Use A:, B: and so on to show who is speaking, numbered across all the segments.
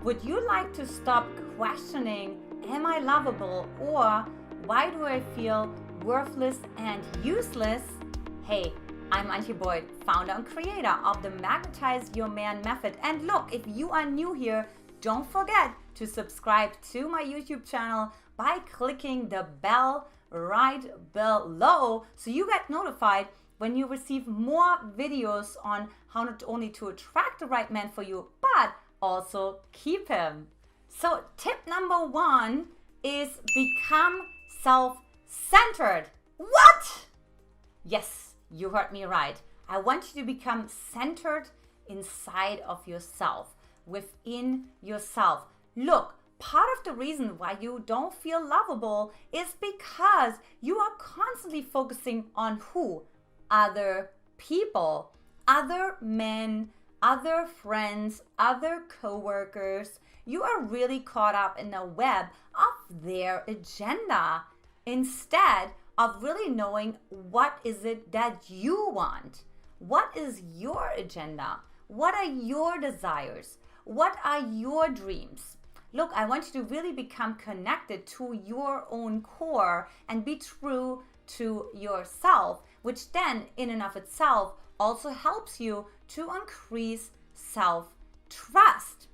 A: Would you like to stop questioning, am I lovable, or why do I feel worthless and useless? Hey, I'm Antia, founder and creator of the Magnetize Your Man Method. And look, if you are new here, don't forget to subscribe to my YouTube channel by clicking the bell right below so you get notified when you receive more videos on how not only to attract the right man for you, but also keep him. So tip number 1 is become self-centered. What? Yes, you heard me right. I want you to become centered inside of yourself, within yourself. Look, part of the reason why you don't feel lovable is because you are constantly focusing on who? Other people, other men, other friends, other coworkers. You are really caught up in the web of their agenda instead of really knowing what is it that you want. What is your agenda? What are your desires? What are your dreams? Look, I want you to really become connected to your own core and be true to yourself, which then in and of itself also helps you to increase self-trust.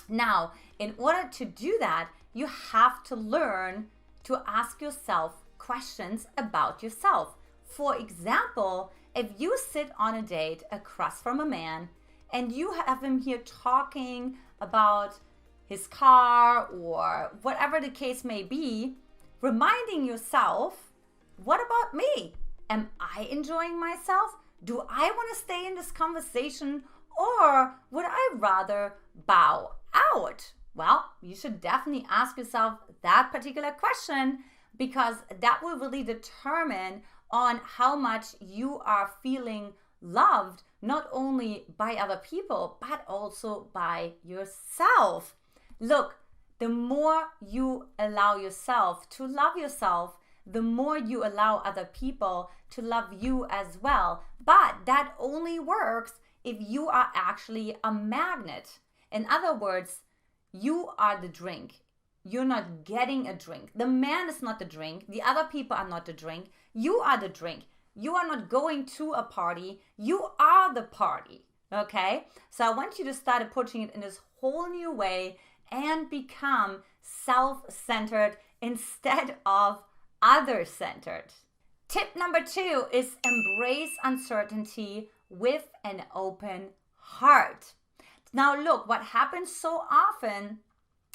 A: Now, in order to do that, you have to learn to ask yourself questions about yourself. For example, if you sit on a date across from a man and you have him here talking about his car or whatever the case may be, reminding yourself, what about me? Am I enjoying myself? Do I want to stay in this conversation, or would I rather bow out? Well, you should definitely ask yourself that particular question, because that will really determine on how much you are feeling loved, not only by other people, but also by yourself. Look, the more you allow yourself to love yourself, the more you allow other people to love you as well. But that only works if you are actually a magnet. In other words, you are the drink. You're not getting a drink. The man is not the drink. The other people are not the drink. You are the drink. You are not going to a party. You are the party. Okay? So I want you to start approaching it in this whole new way and become self-centered instead of other-centered. Tip number 2 is embrace uncertainty with an open heart. Now look, what happens so often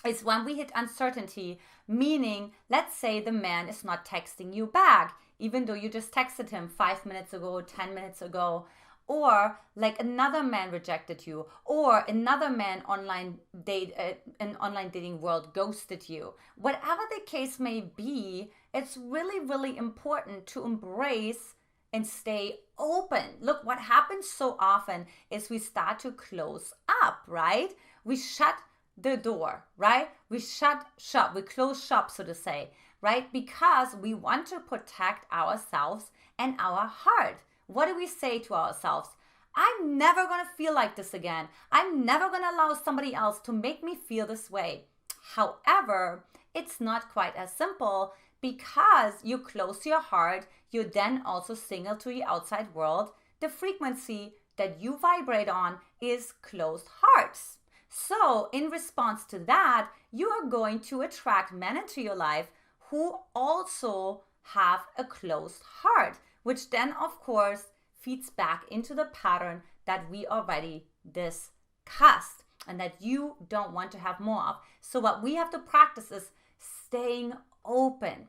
A: is when we hit uncertainty, meaning let's say the man is not texting you back, even though you just texted him 5 minutes ago, 10 minutes ago, or like another man rejected you, or another man in online dating world ghosted you. Whatever the case may be, it's really, really important to embrace and stay open. Look, what happens so often is we start to close up, right? We shut the door, right? We shut shop, we close shop, so to say, right? Because we want to protect ourselves and our heart. What do we say to ourselves? I'm never going to feel like this again. I'm never going to allow somebody else to make me feel this way. However, it's not quite as simple, because you close your heart, you then also signal to the outside world the frequency that you vibrate on is closed hearts. So in response to that, you are going to attract men into your life who also have a closed heart, which then of course feeds back into the pattern that we already discussed and that you don't want to have more of. So what we have to practice is staying open.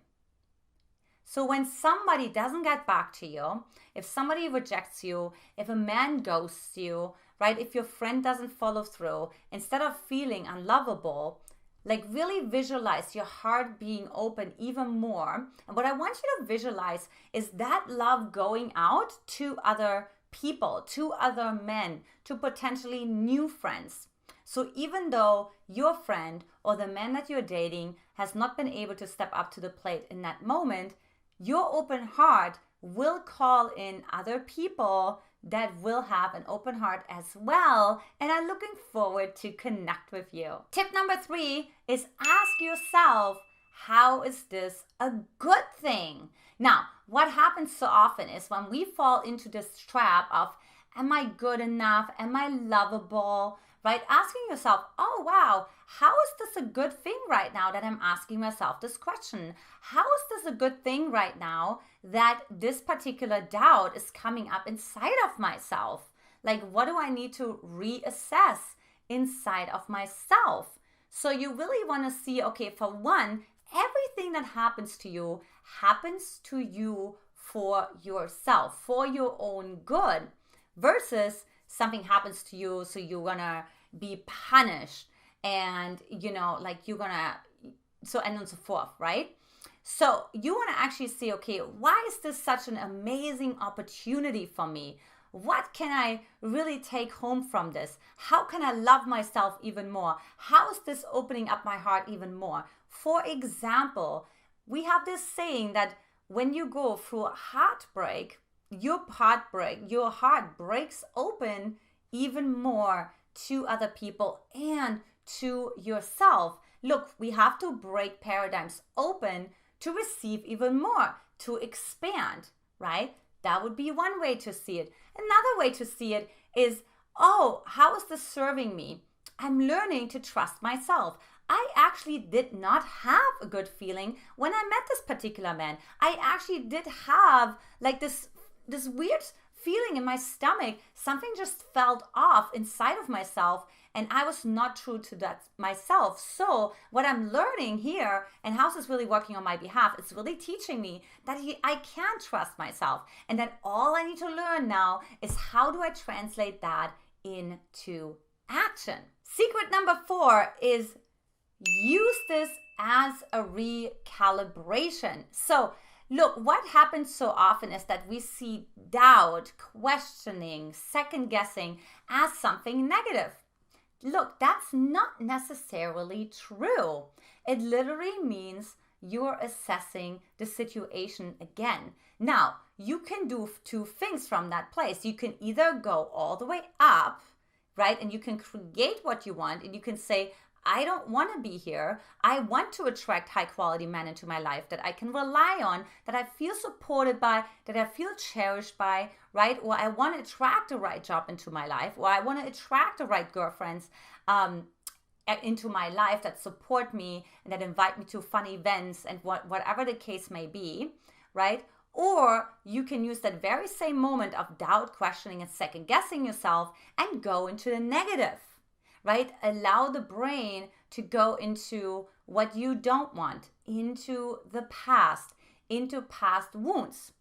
A: So when somebody doesn't get back to you, if somebody rejects you, if a man ghosts you, right? If your friend doesn't follow through, instead of feeling unlovable, like really visualize your heart being open even more. And what I want you to visualize is that love going out to other people, to other men, to potentially new friends. So even though your friend or the man that you're dating has not been able to step up to the plate in that moment, your open heart will call in other people that will have an open heart as well, and I'm looking forward to connect with you. Tip number 3 is ask yourself, how is this a good thing? Now, what happens so often is when we fall into this trap of, am I good enough? Am I lovable? Right? Asking yourself, oh wow, how is this a good thing right now that I'm asking myself this question? How is this a good thing right now that this particular doubt is coming up inside of myself? Like, what do I need to reassess inside of myself? So you really want to see, okay, for one, everything that happens to you for yourself, for your own good, versus something happens to you, so you're gonna be punished, and you're gonna, so and so forth, right? So you want to actually see, okay, why is this such an amazing opportunity for me? What can I really take home from this? How can I love myself even more? How is this opening up my heart even more? For example, we have this saying that when you go through a heartbreak, your heart breaks open even more to other people and to yourself. Look, we have to break paradigms open to receive even more, to expand, right? That would be one way to see it. Another way to see it is, oh, how is this serving me? I'm learning to trust myself. I actually did not have a good feeling when I met this particular man. I actually did have like this weird feeling in my stomach. Something just felt off inside of myself, and I was not true to that myself. So what I'm learning here, and how this really working on my behalf, it's really teaching me that I can trust myself, and that all I need to learn now is how do I translate that into action. Secret number 4 is use this as a recalibration. So look, what happens so often is that we see doubt, questioning, second guessing as something negative. Look, that's not necessarily true. It literally means you're assessing the situation again. Now, you can do 2 things from that place. You can either go all the way up, right? And you can create what you want, and you can say, I don't want to be here. I want to attract high quality men into my life that I can rely on, that I feel supported by, that I feel cherished by, right? Or I want to attract the right job into my life, or I want to attract the right girlfriends into my life that support me and that invite me to fun events and whatever the case may be, right? Or you can use that very same moment of doubt, questioning, and second guessing yourself and go into the negative. Right? Allow the brain to go into what you don't want, into the past, into past wounds.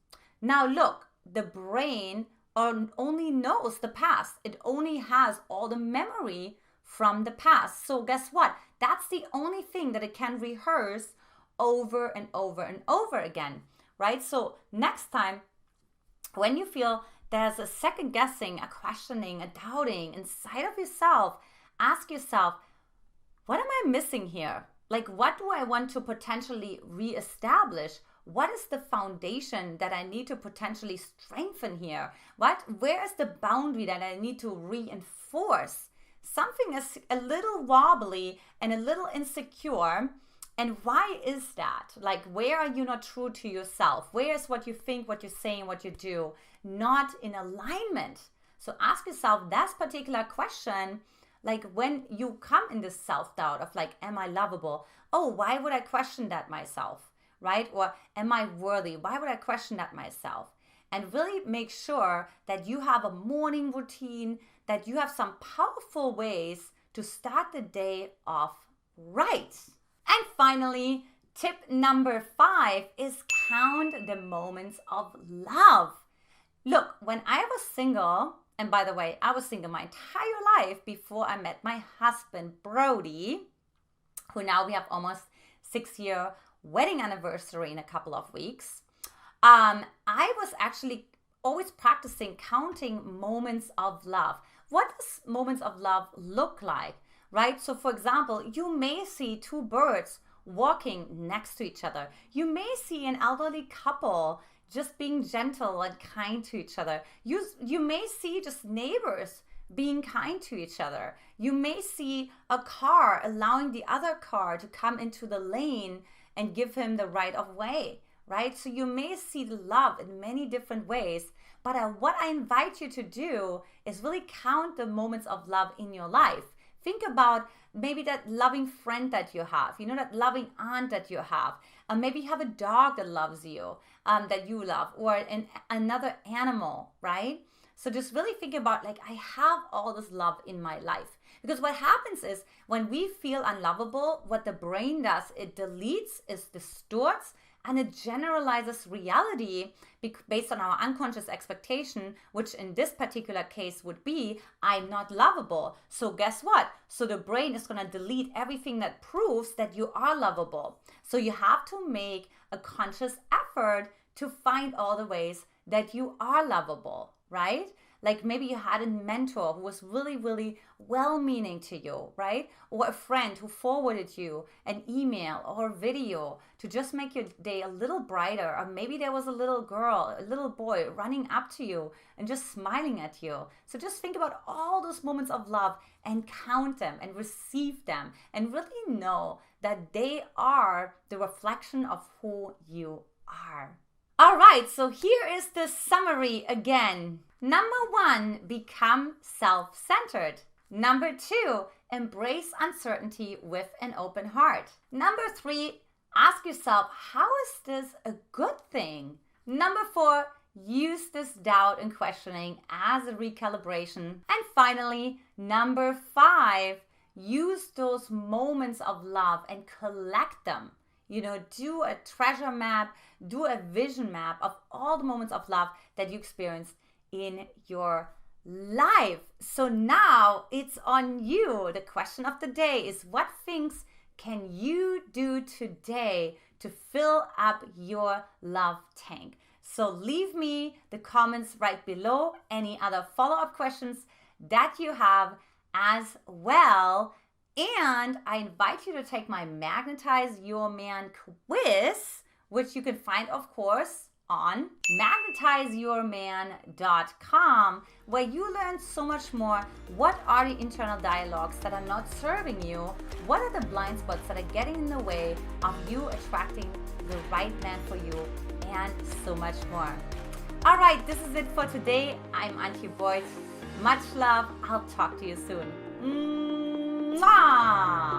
A: Now look, the brain only knows the past. It only has all the memory from the past. So guess what? That's the only thing that it can rehearse over and over and over again, right? So next time, when you feel there's a second guessing, a questioning, a doubting inside of yourself, ask yourself, what am I missing here? Like, what do I want to potentially reestablish? What is the foundation that I need to potentially strengthen here? Where is the boundary that I need to reinforce? Something is a little wobbly and a little insecure. And why is that? Like, where are you not true to yourself? Where is what you think, what you say, and what you do not in alignment? So ask yourself that particular question. Like when you come in this self-doubt of like, am I lovable? Oh, why would I question that myself, right? Or am I worthy? Why would I question that myself? And really make sure that you have a morning routine, that you have some powerful ways to start the day off right. And finally, tip number 5 is count the moments of love. Look, when I was single, and by the way, I was single my entire life before I met my husband, Brody, who now we have almost 6-year wedding anniversary in a couple of weeks. I was actually always practicing counting moments of love. What does moments of love look like, right? So for example, you may see 2 birds walking next to each other. You may see an elderly couple, just being gentle and kind to each other. You may see just neighbors being kind to each other. You may see a car allowing the other car to come into the lane and give him the right of way, right? So you may see the love in many different ways, but what I invite you to do is really count the moments of love in your life. Think about maybe that loving friend that you have, that loving aunt that you have. Maybe you have a dog that loves you, that you love, or another animal, right? So just really think about, like, I have all this love in my life. Because what happens is when we feel unlovable, what the brain does, it deletes, it distorts, and it generalizes reality based on our unconscious expectation, which in this particular case would be, I'm not lovable. So guess what? So the brain is going to delete everything that proves that you are lovable. So you have to make a conscious effort to find all the ways that you are lovable, right? Like maybe you had a mentor who was really, really well-meaning to you, right? Or a friend who forwarded you an email or a video to just make your day a little brighter. Or maybe there was a little girl, a little boy running up to you and just smiling at you. So just think about all those moments of love and count them and receive them and really know that they are the reflection of who you are. All right, so here is the summary again. Number 1, become self-centered. Number 2, embrace uncertainty with an open heart. Number 3, ask yourself, how is this a good thing? Number 4, use this doubt and questioning as a recalibration. And finally, number 5, use those moments of love and collect them. Do a treasure map, do a vision map of all the moments of love that you experienced in your life. So now it's on you. The question of the day is, what things can you do today to fill up your love tank? So leave me the comments right below, any other follow-up questions that you have as well. And I invite you to take my Magnetize Your Man quiz, which you can find, of course, on magnetizeyourman.com, where you learn so much more. What are the internal dialogues that are not serving you? What are the blind spots that are getting in the way of you attracting the right man for you? And so much more. All right, this is it for today. I'm Antia Boyd. Much love. I'll talk to you soon. Mwah!